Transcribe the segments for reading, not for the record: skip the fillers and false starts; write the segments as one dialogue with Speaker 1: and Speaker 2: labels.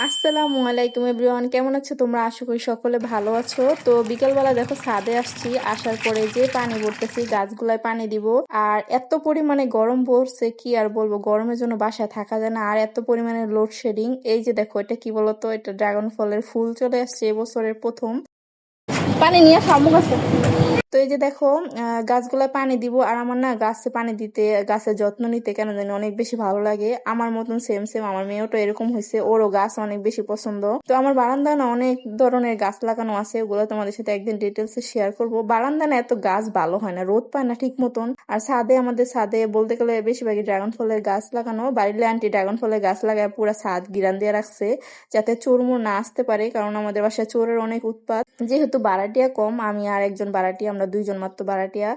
Speaker 1: আসসালামু আলাইকুম এভরিওয়ান, কেমন আছো তোমরা? আশা করি সকলে ভালো আছো। তো বিকেলবেলা দেখো ছাদে আসছি, আসার পরে যে পানি ভরতেছি, গাছগুলায় পানি দিব। আর এত পরিমাণে গরম পড়ছে কি আর বলবো, গরমের জন্য বাসায় থাকা যায় না। আর এত পরিমাণে লোডশেডিং। এই যে দেখো, এটা কি বলতো, এটা ড্রাগন ফলের ফুল চলে আসছে এবছরের প্রথম। পানি নিয়ে শামুক আছে। তো এই যে দেখো, গাছগুলায় পানি দিব। আর আমার না গাছে পানি দিতে, গাছের যত্ন নিতে কেন জানি অনেক বেশি ভালো লাগে। আমার মতন সেম সেম আমার মেয়েও তো এরকম হয়েছে, ওরও গাছ অনেক বেশি পছন্দ। তো আমার বারান্দায় না অনেক ধরনের গাছ লাগানো আছে, ওগুলো তোমাদের সাথে একদিন ডিটেলসে শেয়ার করবো। বারান্দা না এত গাছ ভালো হয় না, রোদ পায় না ঠিক মতন। আর ছাদে, আমাদের ছাদে বলতে গেলে বেশিরভাগই ড্রাগন ফলের গাছ লাগানো। বাড়ির আন্টি ড্রাগন ফলের গাছ লাগায় পুরো ছাদ গিরান দিয়ে রাখছে, যাতে চোর মোর না আসতে পারে, কারণ আমাদের বাসায় চোরের অনেক উৎপাত। যেহেতু ভাড়াটিয়া কম, আমি আর একজন ভাড়াটিয়া, আমরা দুইজন মাত্র ভাড়াটিয়া।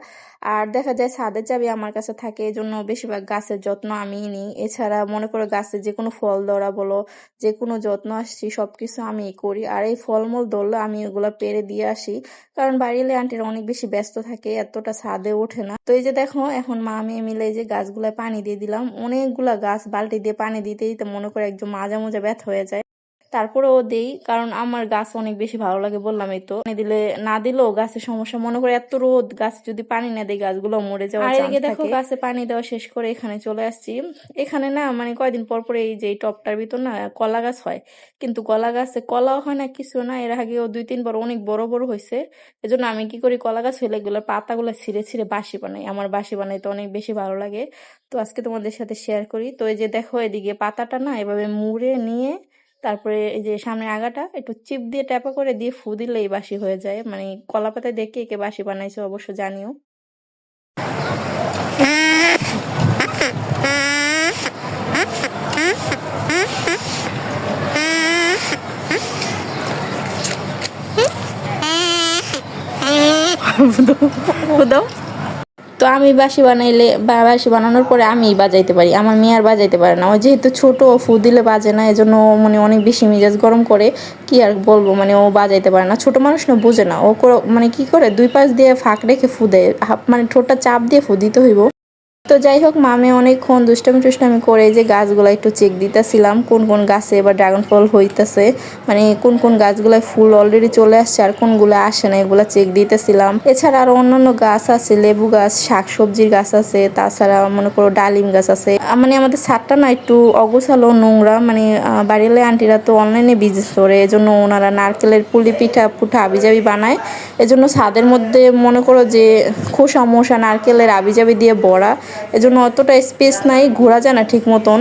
Speaker 1: আর দেখা যায় ছাদের চাবি আমার কাছে থাকে, এই জন্য বেশিরভাগ গাছের যত্ন আমিই নিই। এছাড়া মনে করো গাছে যে কোনো ফল ধরা বলো, যে কোনো যত্ন আসছি সবকিছু আমিই করি। আর এই ফলমূল ধরলে আমি ওগুলা পেরে দিয়ে আসি, কারণ বাড়িলে আন্টিরা অনেক বেশি ব্যস্ত থাকে, এতটা ছাদে ওঠে না। তো এই যে দেখো, এখন মা আমি মিলে এই যে গাছগুলায় পানি দিয়ে দিলাম। অনেকগুলা গাছ বালতি দিয়ে পানি দিতে দিতে মনে করে একদম মাজা মোজা ব্যথা হয়ে যায়। তারপরেও দেই, কারণ আমার গাছ অনেক বেশি ভালো লাগে, বললামই তো। পানি দিলে না দিলেও গাছের সমস্যা, মনে করে এত রোদ, গাছ যদি পানি না দেয় গাছগুলো মরে যাওয়ার চান্স থাকে। আর এদিকে দেখো, গাছে পানি দেওয়া শেষ করে এখানে চলে আসছি। এখানে না মানে কয়দিন পর পর এই যে টপটার ভিতর না কলা গাছ হয়, কিন্তু কলা গাছে কলাও হয় না, কিছু না। এর আগেও 2-3 বার অনেক বড় বড় হয়েছে। এজন্য আমি কি করি, কলা গাছ হলে এগুলোর পাতাগুলো ছিঁড়ে ছিঁড়ে বাঁশি বানাই। আমার বাঁশি বানাইতে অনেক বেশি ভালো লাগে। তো আজকে তোমাদের সাথে শেয়ার করি। তো এই যে দেখো, এদিকে পাতাটা না এভাবে মুড়ে নিয়ে, তারপরে এই যে সামনে আগাটা একটু চিপ দিয়ে ট্যাপা করে দিয়ে ফু দিলেই বাসি হয়ে যায়। মানে কলা পাতায় দেখে কে বাসি বানাইছে অবশ্য জানিও। দাও। তো আমি বাঁশি বানাইলে বা বাঁশি বানানোর পরে আমি বাজাইতে পারি, আমার মেয়ে আর বাজাইতে পারে না। ও যেহেতু ছোট, ও ফু দিলে বাজে না, এজন্য মানে অনেক বেশি মেজাজ গরম করে। কি আর বলবো, মানে ও বাজাইতে পারে না, ছোট মানুষ না, বুঝে না। ও মানে কি করে, 2 পাশ দিয়ে ফাঁক রেখে ফু দেয়, মানে ঠোঁটটা চাপ দিয়ে ফু দিতে হইব। তো যাই হোক, মামে অনেকক্ষণ দুষ্টামি টুষ্টামি করে যে গাছগুলা একটু চেক দিতেছিলাম, কোন কোন গাছে এবার ড্রাগন ফল হইতেছে, মানে কোন কোন গাছগুলায় ফুল অলরেডি চলে আসছে আর কোনগুলো আসে না, এগুলা চেক দিতেছিলাম। এছাড়া আরো অন্যান্য গাছ আছে, লেবু গাছ, শাকসবজির গাছ আছে, তাছাড়া মনে করো ডালিম গাছ আছে। মানে আমাদের ছাদটা না একটু অগোছালো, নোংরা। মানে বাড়ির আন্টিরা তো অনলাইনে বিজনেস করে, এজন্য ওনারা নারকেলের পুলি পিঠা পুঠা আবিজাবি বানায়। এজন্য ছাদের মধ্যে মনে করো যে খোসা মোসা নারকেলের আবিজাবি দিয়ে ভরা, এজন্য অতটা স্পেস নাই, ঘোরা যায় না ঠিক মতন।